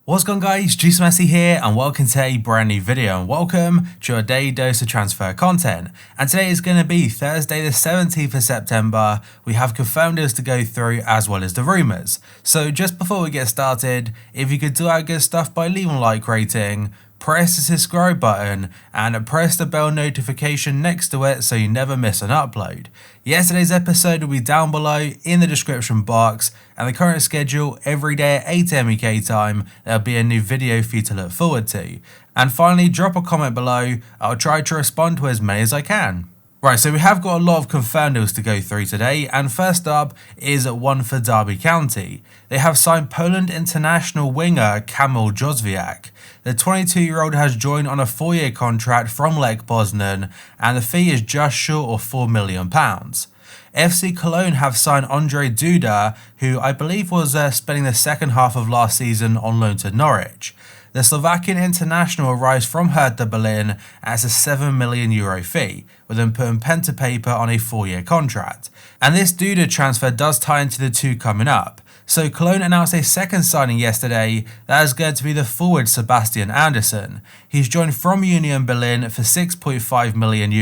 What's going on, guys? Juice Messi here and welcome to a brand new video and welcome to your daily dose of transfer content. And today is going to be Thursday the 17th of September. We have confirmed deals to go through as well as the rumours. So just before we get started, if you could do our good stuff by leaving a like rating, press the subscribe button and press the bell notification next to it so you never miss an upload. Yesterday's episode will be down below in the description box, and the current schedule every day at 8 AM UK time. There'll be a new video for you to look forward to. And finally, drop a comment below. I'll try to respond to as many as I can. Right, so we have got a lot of confirmed deals to go through today, and first up is one for Derby County. They have signed Poland international winger Kamil Józwiak. The 22-year-old has joined on a 4-year contract from Lech Poznan, and the fee is just short of £4 million. FC Cologne have signed Ondrej Duda, who I believe was spending the second half of last season on loan to Norwich. The Slovakian international arrives from Hertha Berlin as a €7 million fee, with him putting pen to paper on a 4-year contract. And this Duda transfer does tie into the two coming up. So Cologne announced a second signing yesterday that is going to be the forward Sebastian Andersson. He's joined from Union Berlin for €6.5 million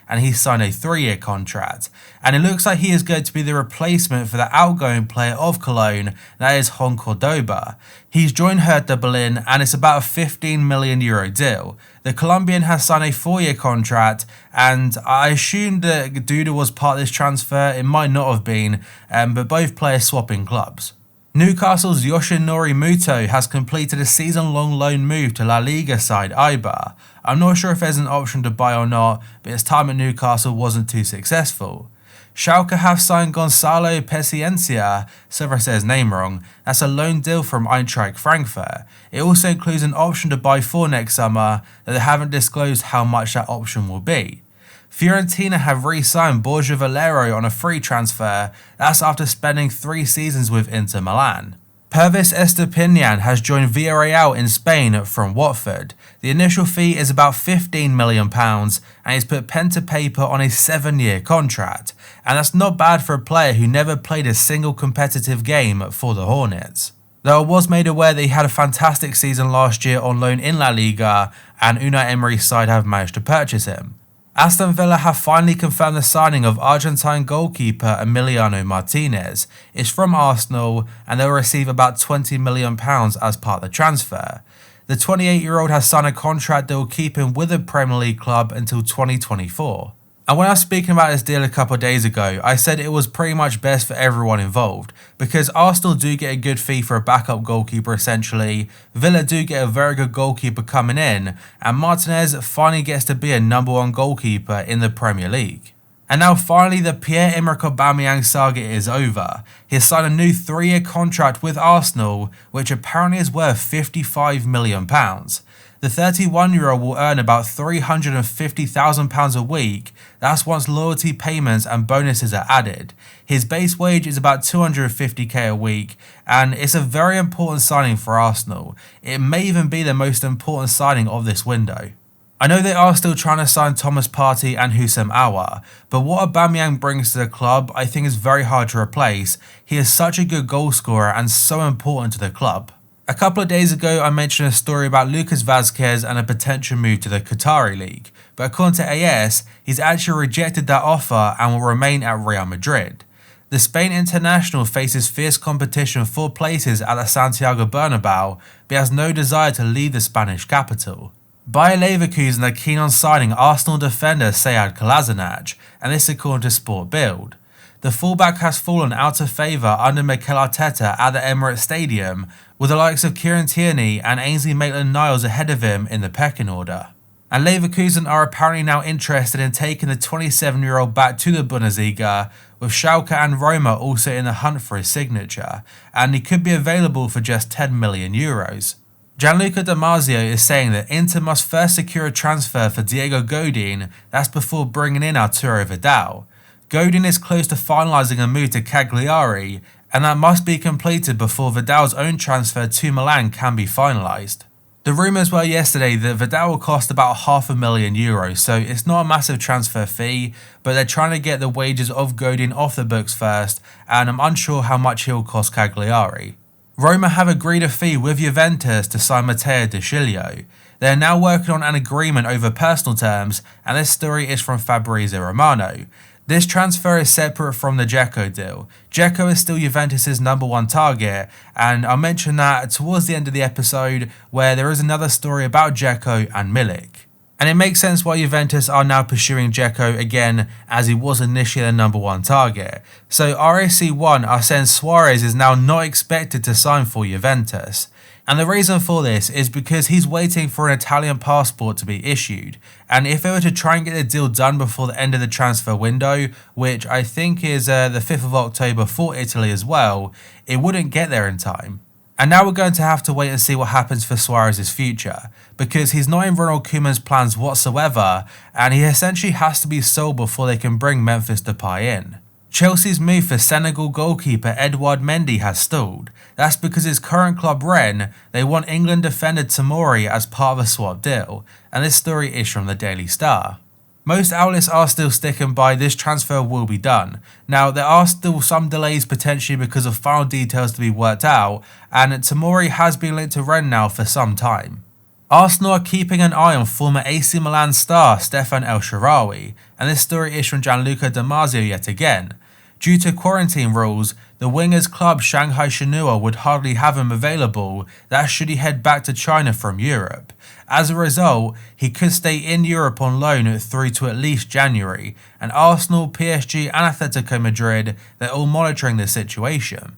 and he's signed a 3-year contract. And it looks like he is going to be the replacement for the outgoing player of Cologne, that is Hon Cordoba. He's joined Hertha Berlin and it's about a €15 million deal. The Colombian has signed a 4-year contract, and I assumed that Duda was part of this transfer. It might not have been, but both players swapping clubs. Newcastle's Yoshinori Muto has completed a season-long loan move to La Liga side Eibar. I'm not sure if there's an option to buy or not, but his time at Newcastle wasn't too successful. Schalke have signed Gonzalo Paciencia, so if I say his name wrong. That's a loan deal from Eintracht Frankfurt. It also includes an option to buy for next summer, that they haven't disclosed how much that option will be. Fiorentina have re-signed Borja Valero on a free transfer, that's after spending 3 seasons with Inter Milan. Pervis Estupiñán has joined Villarreal in Spain from Watford. The initial fee is about £15 million and he's put pen to paper on a 7-year contract. And that's not bad for a player who never played a single competitive game for the Hornets. Though I was made aware that he had a fantastic season last year on loan in La Liga, and Unai Emery's side have managed to purchase him. Aston Villa have finally confirmed the signing of Argentine goalkeeper Emiliano Martinez. It's from Arsenal and they'll receive about £20 million as part of the transfer. The 28-year-old has signed a contract that will keep him with a Premier League club until 2024. And when I was speaking about this deal a couple of days ago, I said it was pretty much best for everyone involved, because Arsenal do get a good fee for a backup goalkeeper essentially, Villa do get a very good goalkeeper coming in, and Martinez finally gets to be a #1 goalkeeper in the Premier League. And now finally the Pierre-Emerick Aubameyang saga is over. He has signed a new 3-year contract with Arsenal, which apparently is worth £55 million. The 31-year-old will earn about £350,000 a week, that's once loyalty payments and bonuses are added. His base wage is about £250k a week, and it's a very important signing for Arsenal. It may even be the most important signing of this window. I know they are still trying to sign Thomas Partey and Houssem Aouar, but what Aubameyang brings to the club I think is very hard to replace. He is such a good goal scorer and so important to the club. A couple of days ago I mentioned a story about Lucas Vazquez and a potential move to the Qatari League, but according to AS, he's actually rejected that offer and will remain at Real Madrid. The Spain international faces fierce competition for places at the Santiago Bernabeu, but has no desire to leave the Spanish capital. Bayer Leverkusen are keen on signing Arsenal defender Sead Kolasinac, and this according to Sport Bild. The fullback has fallen out of favour under Mikel Arteta at the Emirates Stadium, with the likes of Kieran Tierney and Ainsley Maitland-Niles ahead of him in the pecking order. And Leverkusen are apparently now interested in taking the 27-year-old back to the Bundesliga, with Schalke and Roma also in the hunt for his signature, and he could be available for just €10 million. Gianluca Damasio is saying that Inter must first secure a transfer for Diego Godin, that's before bringing in Arturo Vidal. Godin is close to finalising a move to Cagliari, and that must be completed before Vidal's own transfer to Milan can be finalised. The rumours were yesterday that Vidal will cost about €500,000, so it's not a massive transfer fee, but they're trying to get the wages of Godin off the books first, and I'm unsure how much he'll cost Cagliari. Roma have agreed a fee with Juventus to sign Matteo De Sciglio. They are now working on an agreement over personal terms, and this story is from Fabrizio Romano. This transfer is separate from the DZEKO deal. DZEKO is still Juventus' #1 target, and I'll mention that towards the end of the episode where there is another story about DZEKO and Milik. And it makes sense why Juventus are now pursuing DZEKO again, as he was initially the #1 target. So RAC1 are saying SUAREZ is now not expected to sign for Juventus. And the reason for this is because he's waiting for an Italian passport to be issued, and if they were to try and get the deal done before the end of the transfer window, which I think is the 5th of October for Italy as well, it wouldn't get there in time. And now we're going to have to wait and see what happens for Suarez's future, because he's not in Ronald Koeman's plans whatsoever, and he essentially has to be sold before they can bring Memphis Depay in. Chelsea's move for Senegal goalkeeper Edouard Mendy has stalled. That's because his current club Rennes, they want England defender Tomori as part of a swap deal, and this story is from the Daily Star. Most outlets are still sticking by this transfer will be done. Now there are still some delays potentially because of final details to be worked out, and Tomori has been linked to Rennes now for some time. Arsenal are keeping an eye on former AC Milan star Stefan El Shaarawy, and this story is from Gianluca Damasio yet again. Due to quarantine rules, the winger's club Shanghai Shenhua would hardly have him available, that should he head back to China from Europe. As a result, he could stay in Europe on loan through to at least January, and Arsenal, PSG and Atletico Madrid, they're all monitoring the situation.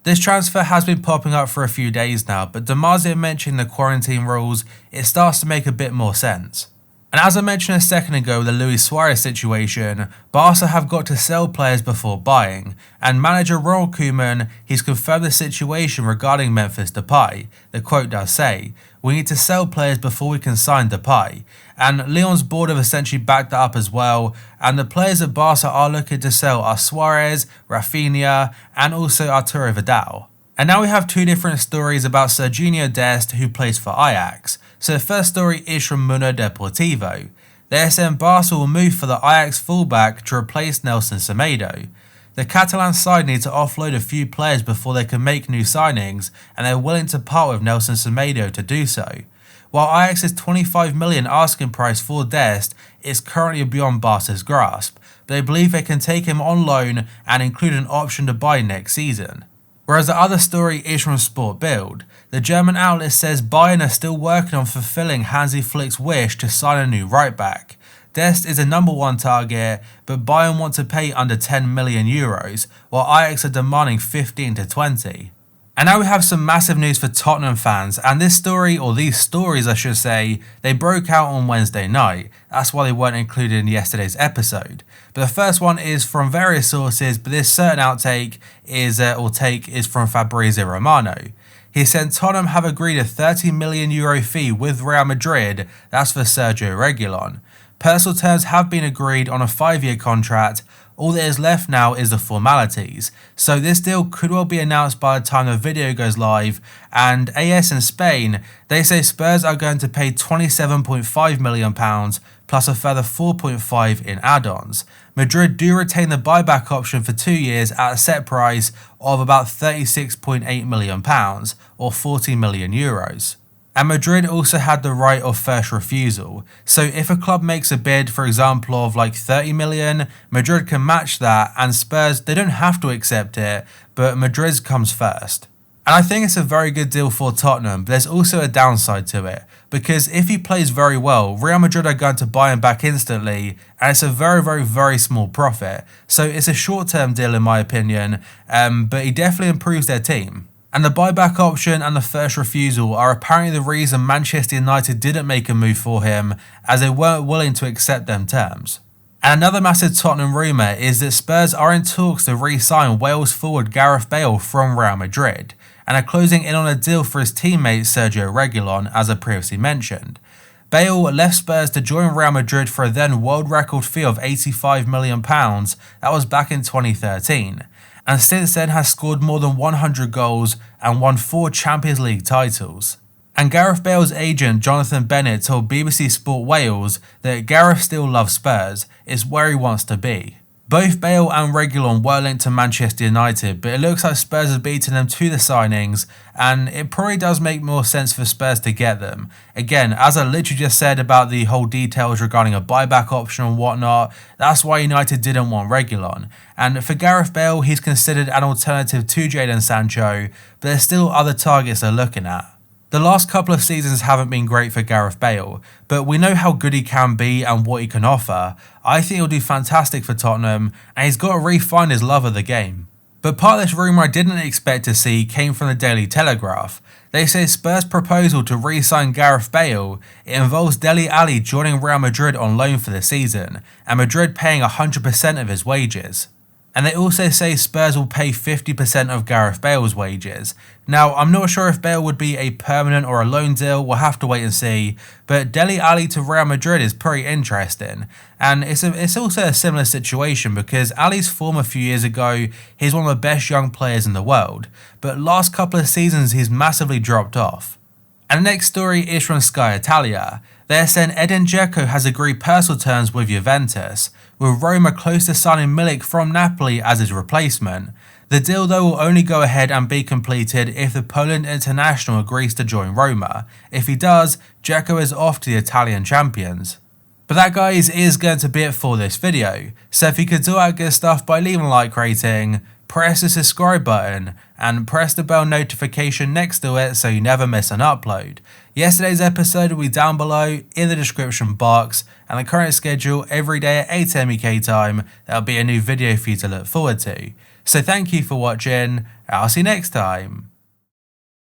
This transfer has been popping up for a few days now, but Damasio mentioning the quarantine rules, it starts to make a bit more sense. And as I mentioned a second ago with the Luis Suarez situation, Barca have got to sell players before buying, and manager Ronald Koeman, he's confirmed the situation regarding Memphis Depay. The quote does say, "We need to sell players before we can sign Depay," and Lyon's board have essentially backed that up as well, and the players that Barca are looking to sell are Suarez, Rafinha and also Arturo Vidal. And now we have two different stories about Serginho Dest, who plays for Ajax. So the first story is from Mundo Deportivo. They're saying Barca will move for the Ajax fullback to replace Nelson Semedo. The Catalan side need to offload a few players before they can make new signings, and they're willing to part with Nelson Semedo to do so. While Ajax's 25 million asking price for Dest is currently beyond Barca's grasp, but they believe they can take him on loan and include an option to buy next season. Whereas the other story is from Sport Bild. The German outlet says Bayern are still working on fulfilling Hansi Flick's wish to sign a new right back. Dest is a #1 target, but Bayern want to pay under 10 million euros, while Ajax are demanding 15 to 20. And now we have some massive news for Tottenham fans, and this story, or these stories I should say, they broke out on Wednesday night. That's why they weren't included in yesterday's episode. But the first one is from various sources, but this certain outtake is from Fabrizio Romano. He said Tottenham have agreed a 30 million euro fee with Real Madrid, that's for Sergio Reguilon. Personal terms have been agreed on a 5-year contract. All that is left now is the formalities, so this deal could well be announced by the time the video goes live, and AS in Spain, they say Spurs are going to pay £27.5 million plus a further 4.5 in add-ons. Madrid do retain the buyback option for 2 years at a set price of about £36.8 million or 40 million euros. And Madrid also had the right of first refusal, so if a club makes a bid, for example of like 30 million, Madrid can match that, and Spurs, they don't have to accept it, but Madrid's comes first. And I think it's a very good deal for Tottenham, but there's also a downside to it, because if he plays very well, Real Madrid are going to buy him back instantly, and it's a very small profit, so it's a short-term deal in my opinion, but he definitely improves their team. And the buyback option and the first refusal are apparently the reason Manchester United didn't make a move for him, as they weren't willing to accept them terms. And another massive Tottenham rumour is that Spurs are in talks to re-sign Wales forward Gareth Bale from Real Madrid, and are closing in on a deal for his teammate Sergio Reguilon, as I previously mentioned. Bale left Spurs to join Real Madrid for a then world record fee of £85 million, that was back in 2013. And since then has scored more than 100 goals and won 4 Champions League titles. And Gareth Bale's agent Jonathan Bennett told BBC Sport Wales that Gareth still loves Spurs, it's where he wants to be. Both Bale and Reguilon were linked to Manchester United, but it looks like Spurs have beaten them to the signings, and it probably does make more sense for Spurs to get them. Again, as I literally just said about the whole details regarding a buyback option and whatnot, that's why United didn't want Reguilon. And for Gareth Bale, he's considered an alternative to Jadon Sancho, but there's still other targets they're looking at. The last couple of seasons haven't been great for Gareth Bale, but we know how good he can be and what he can offer. I think he'll do fantastic for Tottenham, and he's got to re-find his love of the game. But part of this rumour I didn't expect to see came from the Daily Telegraph. They say Spurs' proposal to re-sign Gareth Bale, it involves Dele Alli joining Real Madrid on loan for the season, and Madrid paying 100% of his wages. And they also say Spurs will pay 50% of Gareth Bale's wages. Now, I'm not sure if Bale would be a permanent or a loan deal, we'll have to wait and see, but Dele Alli to Real Madrid is pretty interesting. And it's also a similar situation because Ali's form a few years ago, he's one of the best young players in the world, but last couple of seasons he's massively dropped off. And the next story is from Sky Italia. They're saying Edin Dzeko has agreed personal terms with Juventus, with Roma close to signing Milik from Napoli as his replacement. The deal though will only go ahead and be completed if the Poland international agrees to join Roma. If he does, Dzeko is off to the Italian champions. But that, guys, is going to be it for this video. So if you could do that good stuff by leaving a like rating, press the subscribe button, and press the bell notification next to it so you never miss an upload. Yesterday's episode will be down below in the description box, and the current schedule every day at 8 AM UK time, there'll be a new video for you to look forward to. So thank you for watching, and I'll see you next time.